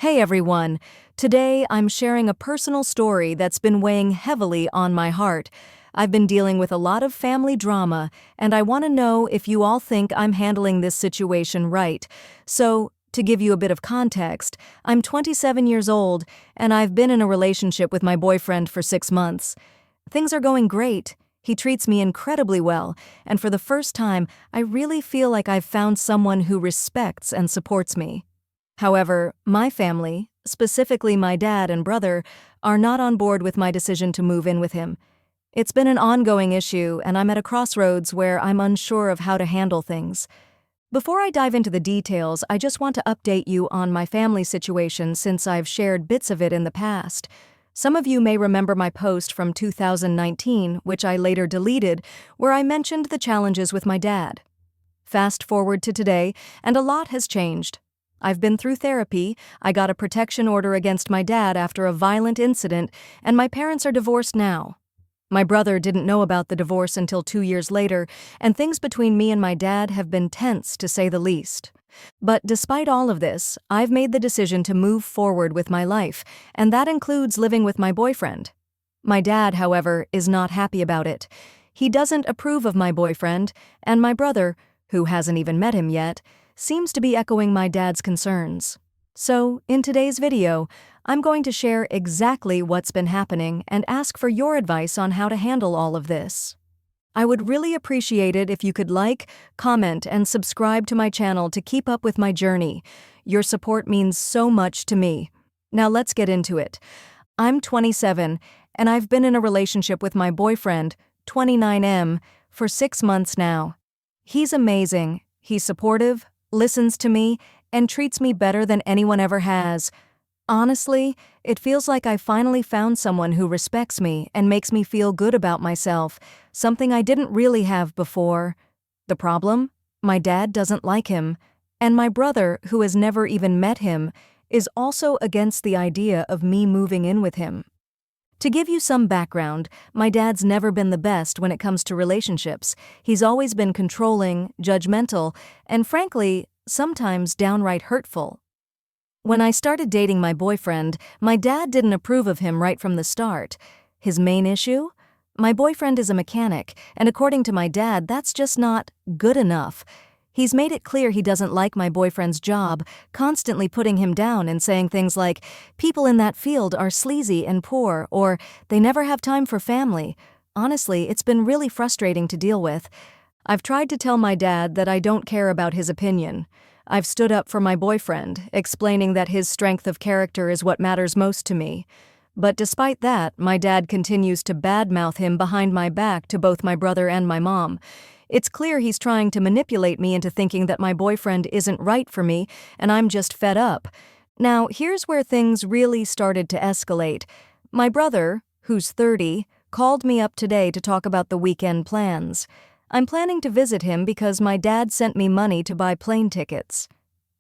Hey everyone! Today I'm sharing a personal story that's been weighing heavily on my heart. I've been dealing with a lot of family drama, and I want to know if you all think I'm handling this situation right. So, to give you a bit of context, I'm 27 years old, and I've been in a relationship with my boyfriend for 6 months. Things are going great. He treats me incredibly well, and for the first time, I really feel like I've found someone who respects and supports me. However, my family, specifically my dad and brother, are not on board with my decision to move in with him. It's been an ongoing issue, and I'm at a crossroads where I'm unsure of how to handle things. Before I dive into the details, I just want to update you on my family situation since I've shared bits of it in the past. Some of you may remember my post from 2019, which I later deleted, where I mentioned the challenges with my dad. Fast forward to today, and a lot has changed. I've been through therapy, I got a protection order against my dad after a violent incident, and my parents are divorced now. My brother didn't know about the divorce until 2 years later, and things between me and my dad have been tense, to say the least. But despite all of this, I've made the decision to move forward with my life, and that includes living with my boyfriend. My dad, however, is not happy about it. He doesn't approve of my boyfriend, and my brother, who hasn't even met him yet, seems to be echoing my dad's concerns. So, in today's video, I'm going to share exactly what's been happening and ask for your advice on how to handle all of this. I would really appreciate it if you could like, comment, and subscribe to my channel to keep up with my journey. Your support means so much to me. Now let's get into it. I'm 27, and I've been in a relationship with my boyfriend, 29M, for 6 months now. He's amazing, he's supportive, listens to me, and treats me better than anyone ever has. Honestly, it feels like I finally found someone who respects me and makes me feel good about myself, something I didn't really have before. The problem? My dad doesn't like him, and my brother, who has never even met him, is also against the idea of me moving in with him. To give you some background, my dad's never been the best when it comes to relationships. He's always been controlling, judgmental, and frankly, sometimes downright hurtful. When I started dating my boyfriend, my dad didn't approve of him right from the start. His main issue? My boyfriend is a mechanic, and according to my dad, that's just not good enough. He's made it clear he doesn't like my boyfriend's job, constantly putting him down and saying things like, "People in that field are sleazy and poor," or "They never have time for family." Honestly, it's been really frustrating to deal with. I've tried to tell my dad that I don't care about his opinion. I've stood up for my boyfriend, explaining that his strength of character is what matters most to me. But despite that, my dad continues to badmouth him behind my back to both my brother and my mom. It's clear he's trying to manipulate me into thinking that my boyfriend isn't right for me, and I'm just fed up. Now, here's where things really started to escalate. My brother, who's 30, called me up today to talk about the weekend plans. I'm planning to visit him because my dad sent me money to buy plane tickets.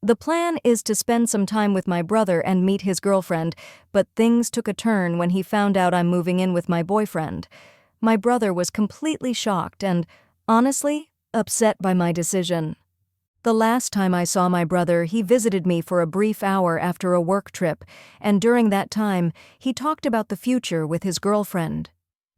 The plan is to spend some time with my brother and meet his girlfriend, but things took a turn when he found out I'm moving in with my boyfriend. My brother was completely shocked and, honestly, upset by my decision. The last time I saw my brother, he visited me for a brief hour after a work trip, and during that time, he talked about the future with his girlfriend.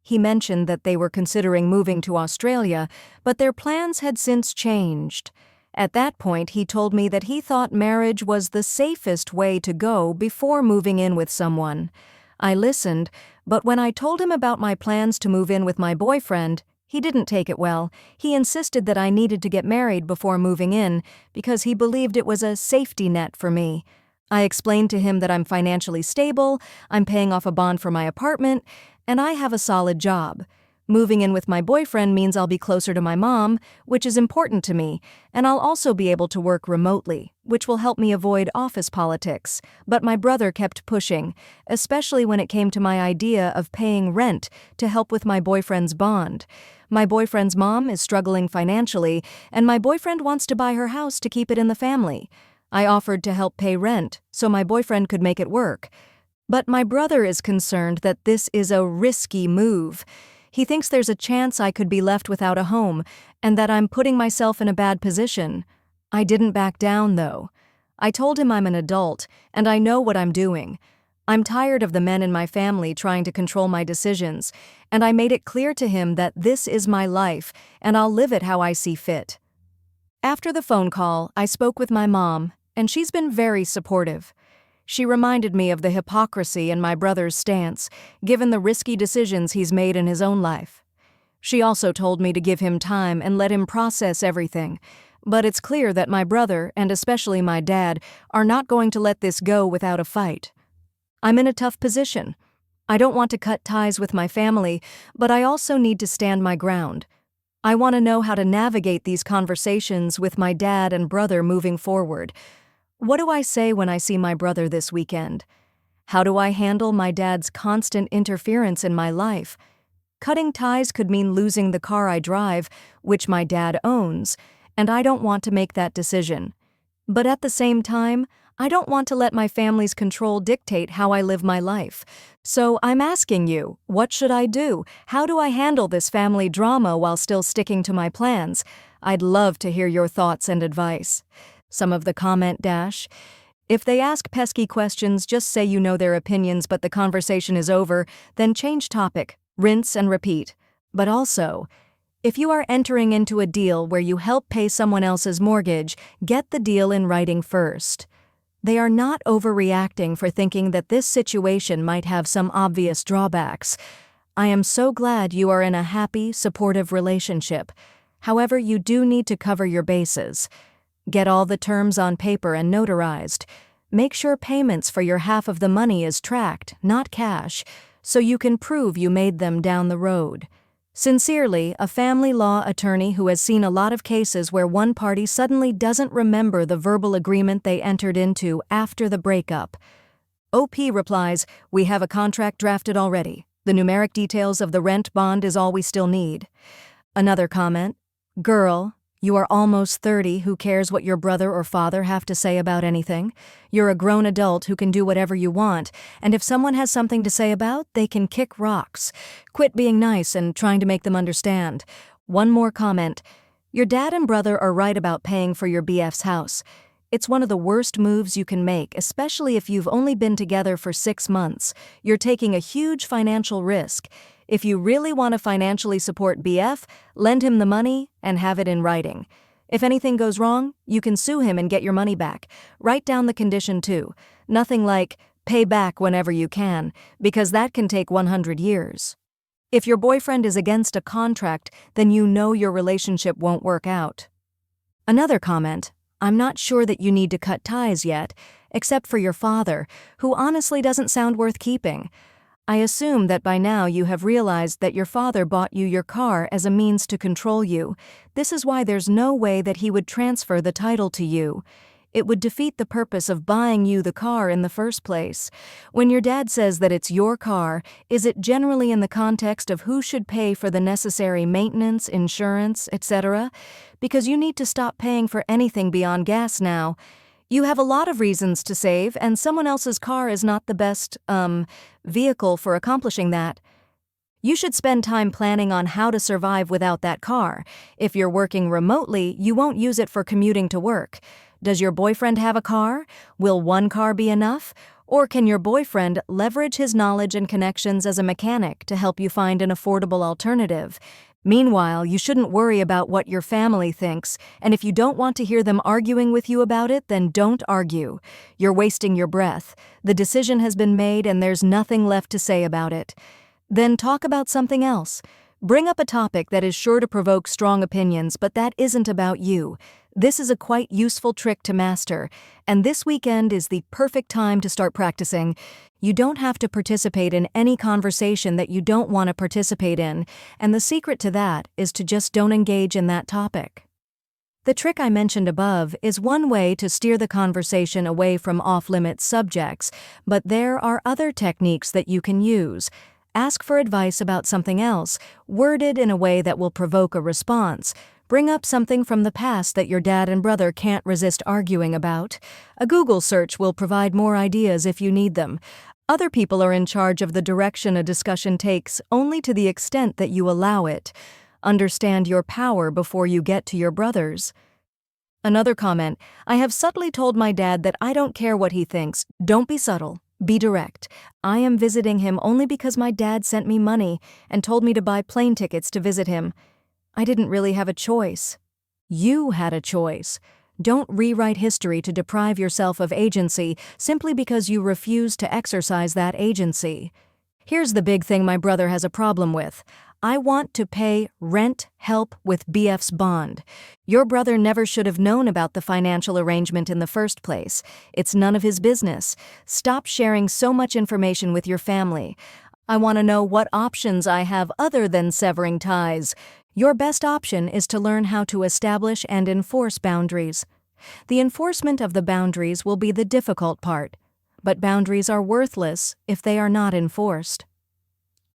He mentioned that they were considering moving to Australia, but their plans had since changed. At that point, he told me that he thought marriage was the safest way to go before moving in with someone. I listened, but when I told him about my plans to move in with my boyfriend, he didn't take it well. He insisted that I needed to get married before moving in because he believed it was a safety net for me. I explained to him that I'm financially stable, I'm paying off a bond for my apartment, and I have a solid job. Moving in with my boyfriend means I'll be closer to my mom, which is important to me, and I'll also be able to work remotely, which will help me avoid office politics. But my brother kept pushing, especially when it came to my idea of paying rent to help with my boyfriend's bond. My boyfriend's mom is struggling financially, and my boyfriend wants to buy her house to keep it in the family. I offered to help pay rent, so my boyfriend could make it work. But my brother is concerned that this is a risky move. He thinks there's a chance I could be left without a home, and that I'm putting myself in a bad position. I didn't back down, though. I told him I'm an adult, and I know what I'm doing. I'm tired of the men in my family trying to control my decisions, and I made it clear to him that this is my life, and I'll live it how I see fit. After the phone call, I spoke with my mom, and she's been very supportive. She reminded me of the hypocrisy in my brother's stance, given the risky decisions he's made in his own life. She also told me to give him time and let him process everything, but it's clear that my brother, and especially my dad, are not going to let this go without a fight. I'm in a tough position. I don't want to cut ties with my family, but I also need to stand my ground. I want to know how to navigate these conversations with my dad and brother moving forward. What do I say when I see my brother this weekend? How do I handle my dad's constant interference in my life? Cutting ties could mean losing the car I drive, which my dad owns, and I don't want to make that decision. But at the same time, I don't want to let my family's control dictate how I live my life. So I'm asking you, what should I do? How do I handle this family drama while still sticking to my plans? I'd love to hear your thoughts and advice. Some of the comment dash. If they ask pesky questions, just say you know their opinions but the conversation is over, then change topic, rinse and repeat. But also, if you are entering into a deal where you help pay someone else's mortgage, get the deal in writing first. They are not overreacting for thinking that this situation might have some obvious drawbacks. I am so glad you are in a happy, supportive relationship. However, you do need to cover your bases. Get all the terms on paper and notarized. Make sure payments for your half of the money is tracked, not cash, so you can prove you made them down the road. Sincerely, a family law attorney who has seen a lot of cases where one party suddenly doesn't remember the verbal agreement they entered into after the breakup. OP replies, "We have a contract drafted already. The numeric details of the rent bond is all we still need." Another comment, "Girl, you are almost 30. Who cares what your brother or father have to say about anything? You're a grown adult who can do whatever you want, and if someone has something to say about, they can kick rocks. Quit being nice and trying to make them understand." One more comment, "Your dad and brother are right about paying for your BF's house. It's one of the worst moves you can make, especially if you've only been together for 6 months. You're taking a huge financial risk. If you really want to financially support BF, lend him the money and have it in writing. If anything goes wrong, you can sue him and get your money back. Write down the condition too. Nothing like, pay back whenever you can, because that can take 100 years. If your boyfriend is against a contract, then you know your relationship won't work out." Another comment, "I'm not sure that you need to cut ties yet, except for your father, who honestly doesn't sound worth keeping. I assume that by now you have realized that your father bought you your car as a means to control you. This is why there's no way that he would transfer the title to you. It would defeat the purpose of buying you the car in the first place. When your dad says that it's your car, is it generally in the context of who should pay for the necessary maintenance, insurance, etc.? Because you need to stop paying for anything beyond gas now. You have a lot of reasons to save, and someone else's car is not the best, vehicle for accomplishing that. You should spend time planning on how to survive without that car. If you're working remotely, you won't use it for commuting to work. Does your boyfriend have a car? Will one car be enough? Or can your boyfriend leverage his knowledge and connections as a mechanic to help you find an affordable alternative? Meanwhile, you shouldn't worry about what your family thinks, and if you don't want to hear them arguing with you about it, then don't argue. You're wasting your breath. The decision has been made and there's nothing left to say about it. Then talk about something else. Bring up a topic that is sure to provoke strong opinions, but that isn't about you. This is a quite useful trick to master, and this weekend is the perfect time to start practicing. You don't have to participate in any conversation that you don't want to participate in, and the secret to that is to just don't engage in that topic. The trick I mentioned above is one way to steer the conversation away from off-limits subjects, but there are other techniques that you can use. Ask for advice about something else, worded in a way that will provoke a response. Bring up something from the past that your dad and brother can't resist arguing about. A Google search will provide more ideas if you need them. Other people are in charge of the direction a discussion takes only to the extent that you allow it. Understand your power before you get to your brothers. Another comment, I have subtly told my dad that I don't care what he thinks. Don't be subtle. Be direct. I am visiting him only because my dad sent me money and told me to buy plane tickets to visit him. I didn't really have a choice. You had a choice. Don't rewrite history to deprive yourself of agency simply because you refuse to exercise that agency. Here's the big thing my brother has a problem with. I want to pay rent help with BF's bond. Your brother never should have known about the financial arrangement in the first place. It's none of his business. Stop sharing so much information with your family. I want to know what options I have other than severing ties. Your best option is to learn how to establish and enforce boundaries. The enforcement of the boundaries will be the difficult part, but boundaries are worthless if they are not enforced.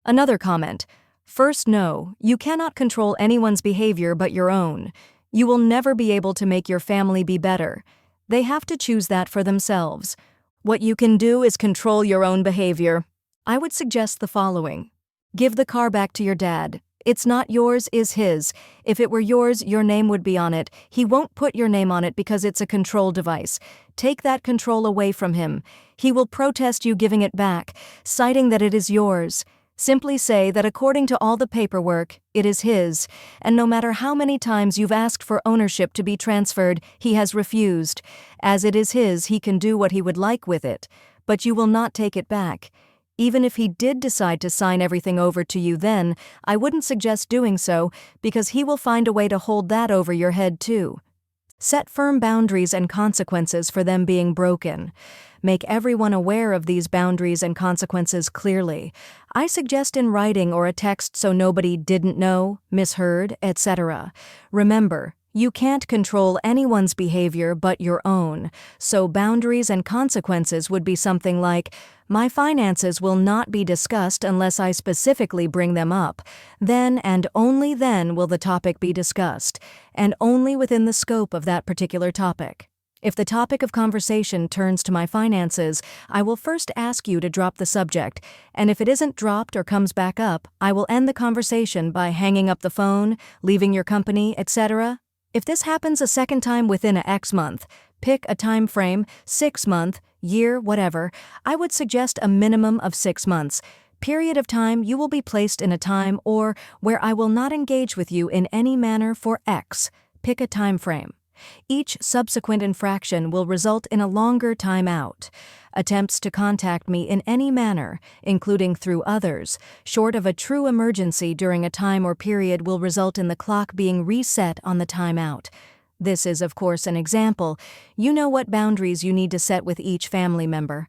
Another comment. First, no, you cannot control anyone's behavior but your own. You will never be able to make your family be better. They have to choose that for themselves. What you can do is control your own behavior. I would suggest the following. Give the car back to your dad. It's not yours, is his. If it were yours, your name would be on it. He won't put your name on it because it's a control device. Take that control away from him. He will protest you giving it back, citing that it is yours. Simply say that according to all the paperwork, it is his, and no matter how many times you've asked for ownership to be transferred, he has refused. As it is his, he can do what he would like with it, but you will not take it back. Even if he did decide to sign everything over to you then, I wouldn't suggest doing so because he will find a way to hold that over your head too. Set firm boundaries and consequences for them being broken. Make everyone aware of these boundaries and consequences clearly. I suggest in writing or a text so nobody didn't know, misheard, etc. Remember, you can't control anyone's behavior but your own, so boundaries and consequences would be something like, my finances will not be discussed unless I specifically bring them up. Then and only then will the topic be discussed, and only within the scope of that particular topic. If the topic of conversation turns to my finances, I will first ask you to drop the subject, and if it isn't dropped or comes back up, I will end the conversation by hanging up the phone, leaving your company, etc. If this happens a second time within a X month, pick a time frame, 6 month, year, whatever, I would suggest a minimum of 6 months. Period of time you will be placed in a time or where I will not engage with you in any manner for X. Pick a time frame. Each subsequent infraction will result in a longer time out. Attempts to contact me in any manner, including through others, short of a true emergency during a time or period will result in the clock being reset on the time out. This is, of course, an example. You know what boundaries you need to set with each family member.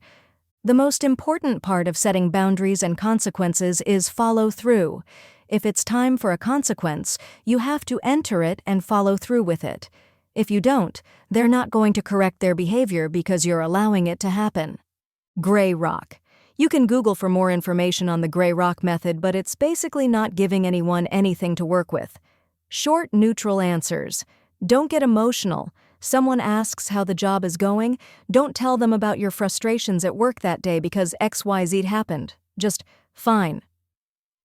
The most important part of setting boundaries and consequences is follow through. If it's time for a consequence, you have to enter it and follow through with it. If you don't, they're not going to correct their behavior because you're allowing it to happen. Gray rock. You can Google for more information on the gray rock method, but it's basically not giving anyone anything to work with. Short, neutral answers. Don't get emotional. Someone asks how the job is going, don't tell them about your frustrations at work that day because XYZ happened. Just, fine.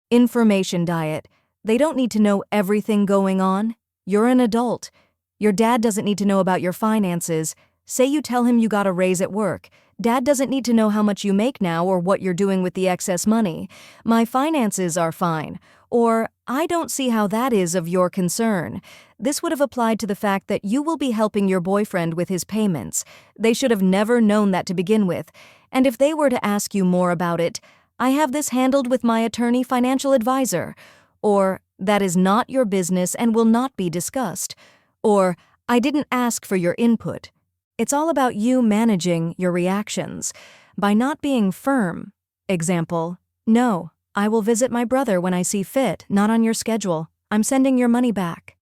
Information diet. They don't need to know everything going on. You're an adult. Your dad doesn't need to know about your finances. Say you tell him you got a raise at work. Dad doesn't need to know how much you make now or what you're doing with the excess money. My finances are fine. Or, I don't see how that is of your concern. This would have applied to the fact that you will be helping your boyfriend with his payments. They should have never known that to begin with. And if they were to ask you more about it, I have this handled with my attorney financial advisor. Or, that is not your business and will not be discussed. Or, I didn't ask for your input. It's all about you managing your reactions. By not being firm, example, no, I will visit my brother when I see fit, not on your schedule. I'm sending your money back.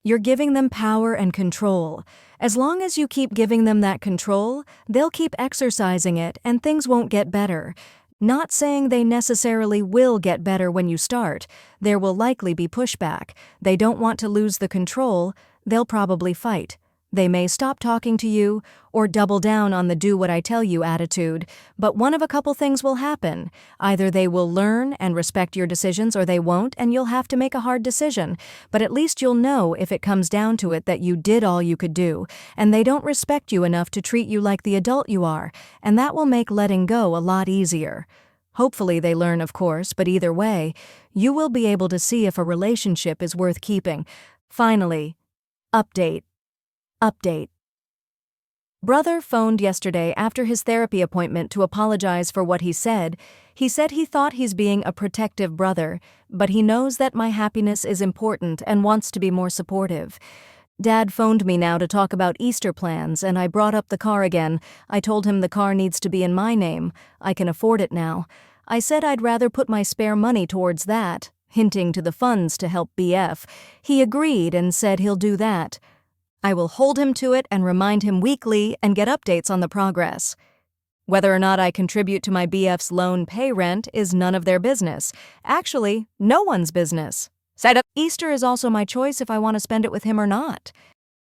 You're giving them power and control. As long as you keep giving them that control, they'll keep exercising it and things won't get better. Not saying they necessarily will get better when you start. There will likely be pushback. They don't want to lose the control. They'll probably fight. They may stop talking to you or double down on the do what I tell you attitude, but one of a couple things will happen. Either they will learn and respect your decisions or they won't and you'll have to make a hard decision. But at least you'll know if it comes down to it that you did all you could do, and they don't respect you enough to treat you like the adult you are, and that will make letting go a lot easier. Hopefully they learn, of course, but either way, you will be able to see if a relationship is worth keeping. Finally, update. Update. Brother phoned yesterday after his therapy appointment to apologize for what he said. He said he thought he's being a protective brother, but he knows that my happiness is important and wants to be more supportive. Dad phoned me now to talk about Easter plans, and I brought up the car again. I told him the car needs to be in my name. I can afford it now. I said I'd rather put my spare money towards that, hinting to the funds to help BF. He agreed and said he'll do that. I will hold him to it and remind him weekly and get updates on the progress. Whether or not I contribute to my BF's loan pay rent is none of their business. Actually, no one's business. Easter is also my choice if I want to spend it with him or not.